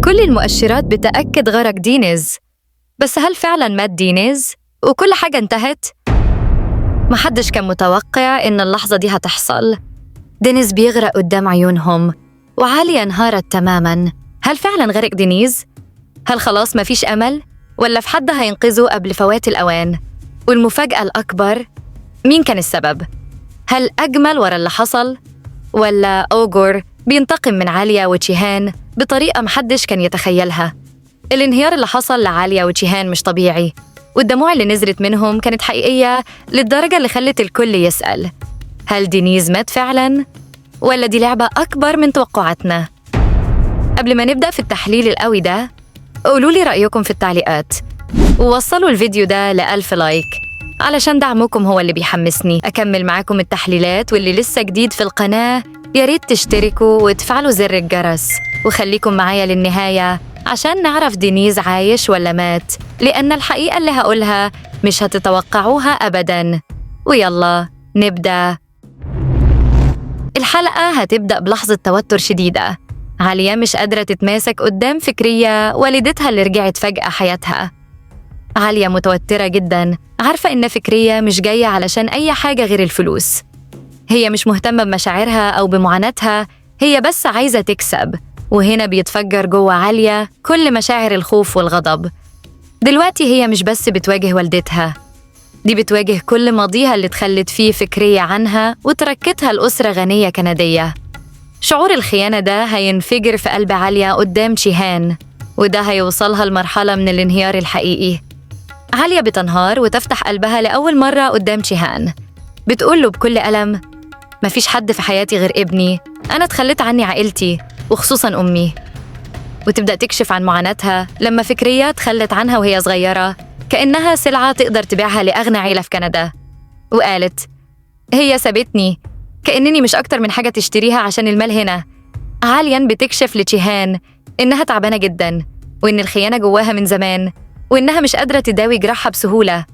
كل المؤشرات بتأكد غرق دينيز، بس هل فعلاً مات دينيز؟ وكل حاجة انتهت؟ محدش كان متوقع إن اللحظة دي هتحصل. دينيز بيغرق قدام عيونهم، وعالية انهارت تماماً. هل فعلاً غرق دينيز؟ هل خلاص مفيش أمل؟ ولا في حد هينقذه قبل فوات الأوان؟ والمفاجأة الأكبر، مين كان السبب؟ هل أجمل ورا اللي حصل؟ ولا أوغور بينتقم من عالية وتشيهان بطريقة محدش كان يتخيلها؟ الانهيار اللي حصل لعالية وتشيهان مش طبيعي، والدموع اللي نزلت منهم كانت حقيقية للدرجة اللي خلت الكل يسأل: هل دينيز مات فعلاً؟ ولا دي لعبة أكبر من توقعاتنا؟ قبل ما نبدأ في التحليل القوي ده، قولولي رأيكم في التعليقات، ووصلوا الفيديو ده ل1000 لايك علشان دعمكم هو اللي بيحمسني أكمل معاكم التحليلات. واللي لسه جديد في القناة ياريت تشتركوا وتفعلوا زر الجرس، وخليكم معايا للنهاية عشان نعرف دينيز عايش ولا مات، لأن الحقيقة اللي هقولها مش هتتوقعوها أبداً. ويلا نبدأ. الحلقة هتبدأ بلحظة توتر شديدة. عالية مش قادرة تتماسك قدام فكرية، والدتها اللي رجعت فجأة حياتها. عالية متوترة جداً، عارفة إن فكرية مش جاية علشان أي حاجة غير الفلوس. هي مش مهتمة بمشاعرها أو بمعاناتها، هي بس عايزة تكسب. وهنا بيتفجر جوه عالية كل مشاعر الخوف والغضب. دلوقتي هي مش بس بتواجه والدتها، دي بتواجه كل ماضيها اللي تخلت فيه فكرية عنها وتركتها لأسرة غنية كندية. شعور الخيانة ده هينفجر في قلب عالية قدام تشيهان، وده هيوصلها لمرحلة من الانهيار الحقيقي. عالية بتنهار وتفتح قلبها لأول مرة قدام تشيهان. بتقوله بكل ألم: مفيش حد في حياتي غير ابني، أنا اتخلت عني عائلتي وخصوصاً أمي. وتبدأ تكشف عن معاناتها لما فكرية تخلت عنها وهي صغيرة، كأنها سلعة تقدر تبيعها لأغنى عيلة في كندا. وقالت: هي سابتني، كأنني مش أكتر من حاجة تشتريها عشان المال هنا. عالياً بتكشف لتشيهان إنها تعبانة جداً، وإن الخيانة جواها من زمان، وإنها مش قادرة تداوي جراحها بسهولة.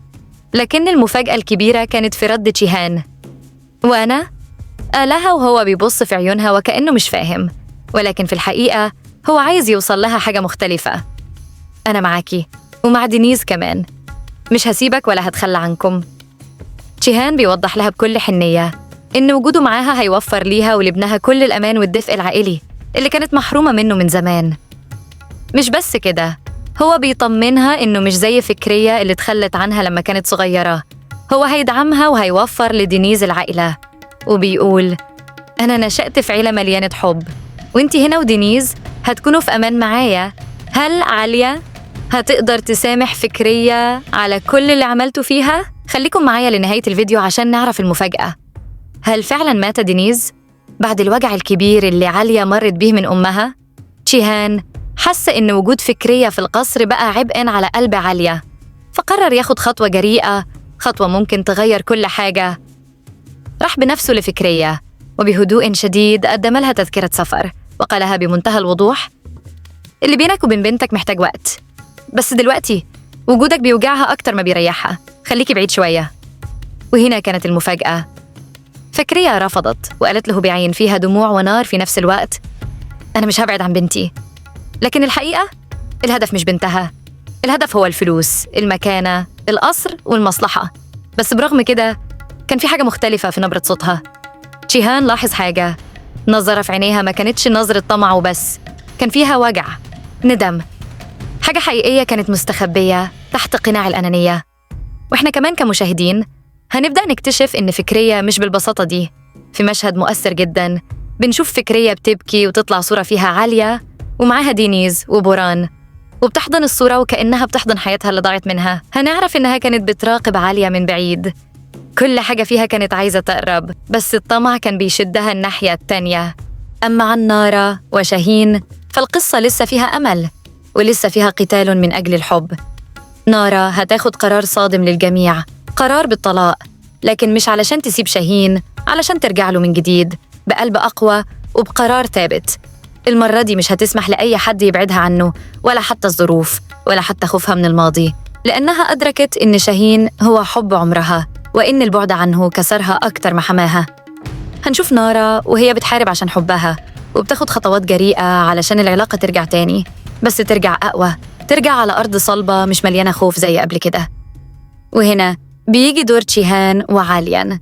لكن المفاجأة الكبيرة كانت في رد تشيهان: وأنا؟ قالها وهو بيبص في عيونها وكأنه مش فاهم، ولكن في الحقيقة هو عايز يوصل لها حاجة مختلفة. أنا معاكي ومع دينيز كمان، مش هسيبك ولا هتخلى عنكم. تشيهان بيوضح لها بكل حنية إن وجوده معاها هيوفر ليها ولابنها كل الأمان والدفء العائلي اللي كانت محرومة منه من زمان. مش بس كده، هو بيطمنها إنه مش زي فكرية اللي تخلت عنها لما كانت صغيرة. هو هيدعمها وهيوفر لدينيز العائلة، وبيقول: أنا نشأت في عيلة مليانة حب، وإنتي هنا ودينيز هتكونوا في أمان معايا. هل عالية هتقدر تسامح فكرية على كل اللي عملته فيها؟ خليكم معايا لنهاية الفيديو عشان نعرف المفاجأة. هل فعلاً مات دينيز بعد الوجع الكبير اللي عالية مرت بيه من أمها؟ تشيهان حس إن وجود فكرية في القصر بقى عبئاً على قلب عالية، فقرر ياخد خطوة جريئة، خطوة ممكن تغير كل حاجة. راح بنفسه لفكرية، وبهدوء شديد قدم لها تذكرة سفر، وقالها بمنتهى الوضوح: اللي بينك وبين بنتك محتاج وقت، بس دلوقتي وجودك بيوجعها أكتر ما بيريحها، خليكي بعيد شوية. وهنا كانت المفاجأة. فكرية رفضت وقالت له بعين فيها دموع ونار في نفس الوقت: أنا مش هبعد عن بنتي. لكن الحقيقة الهدف مش بنتها، الهدف هو الفلوس، المكانة، القصر والمصلحة. بس برغم كده كان في حاجة مختلفة في نبرة صوتها. تشيهان لاحظ حاجة، نظرة في عينيها ما كانتش نظرة طمع وبس، كان فيها وجع، ندم، حاجة حقيقية كانت مستخبية تحت قناع الأنانية. وإحنا كمان كمشاهدين هنبدأ نكتشف إن فكرية مش بالبساطة دي. في مشهد مؤثر جداً بنشوف فكرية بتبكي وتطلع صورة فيها عالية ومعاها دينيز وبوران، وبتحضن الصورة وكأنها بتحضن حياتها اللي ضاعت منها. هنعرف إنها كانت بتراقب عالية من بعيد، كل حاجة فيها كانت عايزة تقرب، بس الطمع كان بيشدها الناحية التانية. أما عن نارا وشاهين فالقصة لسه فيها أمل، ولسه فيها قتال من أجل الحب. نارا هتاخد قرار صادم للجميع، قرار بالطلاق، لكن مش علشان تسيب شاهين، علشان ترجع له من جديد بقلب أقوى وبقرار ثابت. المرة دي مش هتسمح لأي حد يبعدها عنه، ولا حتى الظروف، ولا حتى خوفها من الماضي، لأنها أدركت إن شاهين هو حب عمرها، وإن البعد عنه كسرها أكتر ما حماها. هنشوف نارا وهي بتحارب عشان حبها، وبتاخد خطوات جريئة علشان العلاقة ترجع تاني. بس ترجع أقوى، ترجع على أرض صلبة مش مليانة خوف زي قبل كده. وهنا بيجي دور تشيهان وعاليان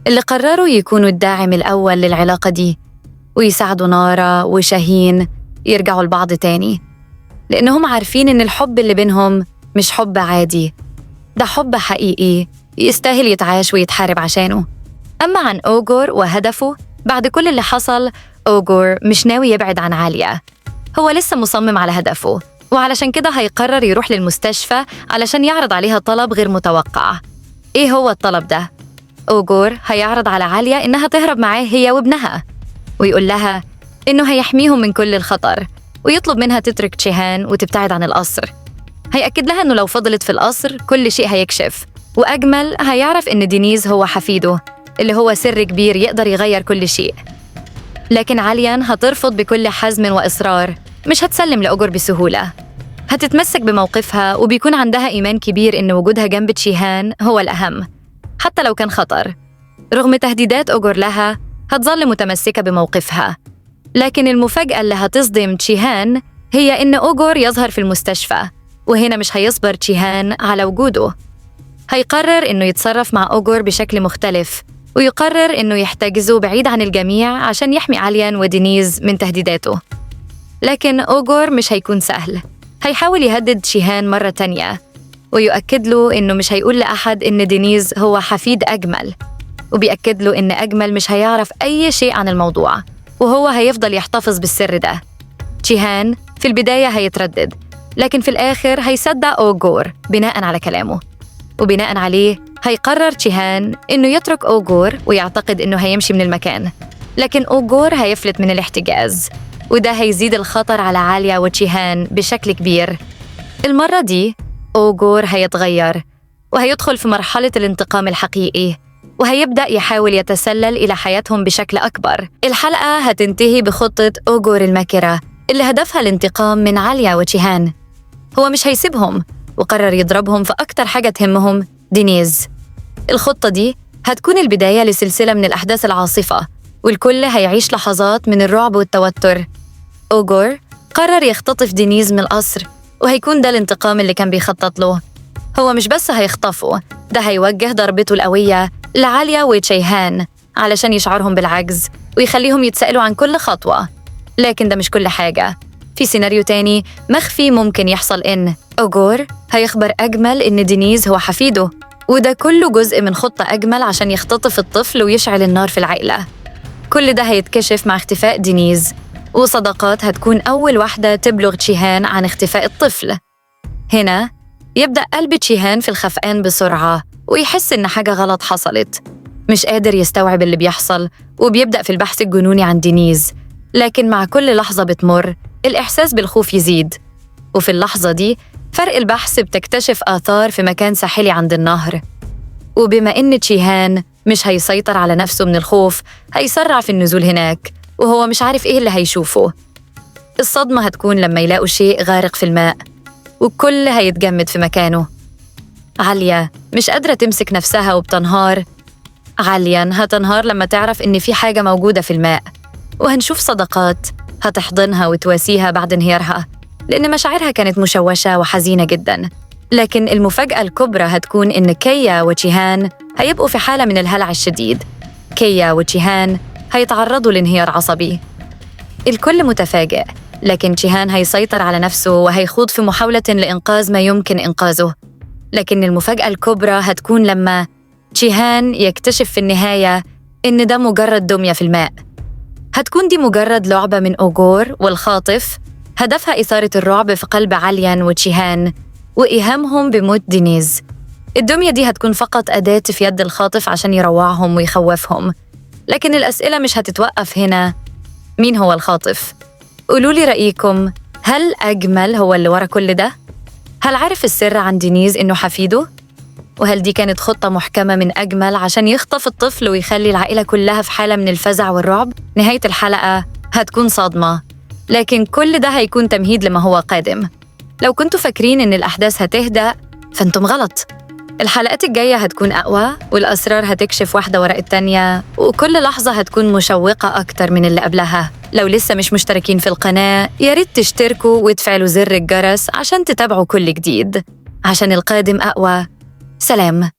اللي قرروا يكونوا الداعم الأول للعلاقة دي، ويساعدوا نارا وشاهين يرجعوا لبعض تاني، لأنهم عارفين إن الحب اللي بينهم مش حب عادي، ده حب حقيقي يستاهل يتعاش ويتحارب عشانه. أما عن أوغور وهدفه، بعد كل اللي حصل أوغور مش ناوي يبعد عن عالية، هو لسه مصمم على هدفه، وعلشان كده هيقرر يروح للمستشفى علشان يعرض عليها طلب غير متوقع. إيه هو الطلب ده؟ أوغور هيعرض على عالية إنها تهرب معاه هي وابنها، ويقول لها إنه هيحميهم من كل الخطر، ويطلب منها تترك تشيهان وتبتعد عن القصر. هيأكد لها إنه لو فضلت في القصر كل شيء هيكشف، وأجمل هيعرف إن دينيز هو حفيده اللي هو سر كبير يقدر يغير كل شيء. لكن عاليان هترفض بكل حزم وإصرار، مش هتسلم لأوغور بسهولة، هتتمسك بموقفها، وبيكون عندها إيمان كبير إن وجودها جنب تشيهان هو الأهم حتى لو كان خطر. رغم تهديدات أوغور لها هتظل متمسكة بموقفها. لكن المفاجأة اللي هتصدم تشيهان هي إن أوغور يظهر في المستشفى، وهنا مش هيصبر تشيهان على وجوده. هيقرر إنه يتصرف مع أوغور بشكل مختلف، ويقرر إنه يحتجزه بعيد عن الجميع عشان يحمي عاليان ودينيز من تهديداته. لكن أوغور مش هيكون سهل، هيحاول يهدد تشيهان مرة تانية، ويؤكد له إنه مش هيقول لأحد إن دينيز هو حفيد أجمل، وبيأكد له إن أجمل مش هيعرف أي شيء عن الموضوع، وهو هيفضل يحتفظ بالسر ده. تشيهان في البداية هيتردد، لكن في الآخر هيصدق أوغور بناء على كلامه، وبناء عليه هيقرر تشيهان إنه يترك أوغور ويعتقد إنه هيمشي من المكان. لكن أوغور هيفلت من الاحتجاز، وده هيزيد الخطر على عالية وتشيهان بشكل كبير. المرة دي أوغور هيتغير، وهيدخل في مرحلة الانتقام الحقيقي، وهيبدأ يحاول يتسلل إلى حياتهم بشكل أكبر. الحلقة هتنتهي بخطة أوغور الماكرة اللي هدفها الانتقام من عالية وتشيهان. هو مش هيسيبهم، وقرر يضربهم في أكتر حاجة تهمهم، دينيز. الخطة دي هتكون البداية لسلسلة من الأحداث العاصفة، والكل هيعيش لحظات من الرعب والتوتر. أوغور قرر يختطف دينيز من القصر، وهيكون ده الانتقام اللي كان بيخطط له. هو مش بس هيخطفه، ده هيوجه ضربته القوية لعالية وتشيهان علشان يشعرهم بالعجز ويخليهم يتسألوا عن كل خطوة. لكن ده مش كل حاجة، في سيناريو تاني مخفي ممكن يحصل، إن أوغور هيخبر أجمل إن دينيز هو حفيده، وده كله جزء من خطة أجمل عشان يختطف الطفل ويشعل النار في العائلة. كل ده هيتكشف مع اختفاء دينيز، وصداقات هتكون أول واحدة تبلغ تشيهان عن اختفاء الطفل. هنا يبدأ قلب تشيهان في الخفقان بسرعة، ويحس إن حاجة غلط حصلت، مش قادر يستوعب اللي بيحصل، وبيبدأ في البحث الجنوني عن دينيز. لكن مع كل لحظة بتمر الإحساس بالخوف يزيد، وفي اللحظة دي فرق البحث بتكتشف آثار في مكان ساحلي عند النهر. وبما إن تشيهان مش هيسيطر على نفسه من الخوف، هيسرع في النزول هناك، وهو مش عارف إيه اللي هيشوفه. الصدمة هتكون لما يلاقوا شيء غارق في الماء، والكل هيتجمد في مكانه. عالية مش قادرة تمسك نفسها وبتنهار. عاليان هتنهار لما تعرف إن في حاجة موجودة في الماء، وهنشوف صداقات هتحضنها وتواسيها بعد انهيارها، لأن مشاعرها كانت مشوشة وحزينة جداً. لكن المفاجأة الكبرى هتكون إن كيا وتشيهان هيبقوا في حالة من الهلع الشديد. كيا وتشيهان هيتعرضوا لانهيار عصبي. الكل متفاجئ، لكن تشيهان هيسيطر على نفسه وهيخوض في محاولة لإنقاذ ما يمكن إنقاذه. لكن المفاجأة الكبرى هتكون لما تشيهان يكتشف في النهاية إن ده مجرد دمية في الماء. هتكون دي مجرد لعبة من أوغور والخاطف، هدفها إثارة الرعب في قلب عاليان وتشيهان وإيهامهم بموت دينيز. الدمية دي هتكون فقط أداة في يد الخاطف عشان يروعهم ويخوفهم. لكن الأسئلة مش هتتوقف هنا. مين هو الخاطف؟ قولولي رأيكم، هل أجمل هو اللي ورا كل ده؟ هل عارف السر عن دينيز إنه حفيده؟ وهل دي كانت خطة محكمة من أجمل عشان يخطف الطفل ويخلي العائلة كلها في حالة من الفزع والرعب؟ نهاية الحلقة هتكون صدمة، لكن كل ده هيكون تمهيد لما هو قادم. لو كنتوا فاكرين إن الأحداث هتهدأ فأنتم غلط. الحلقات الجاية هتكون أقوى، والأسرار هتكشف واحدة وراء التانية، وكل لحظة هتكون مشوقة أكتر من اللي قبلها. لو لسه مش مشتركين في القناة ياريت تشتركوا وتفعلوا زر الجرس عشان تتابعوا كل جديد. عشان القادم أقوى. سلام.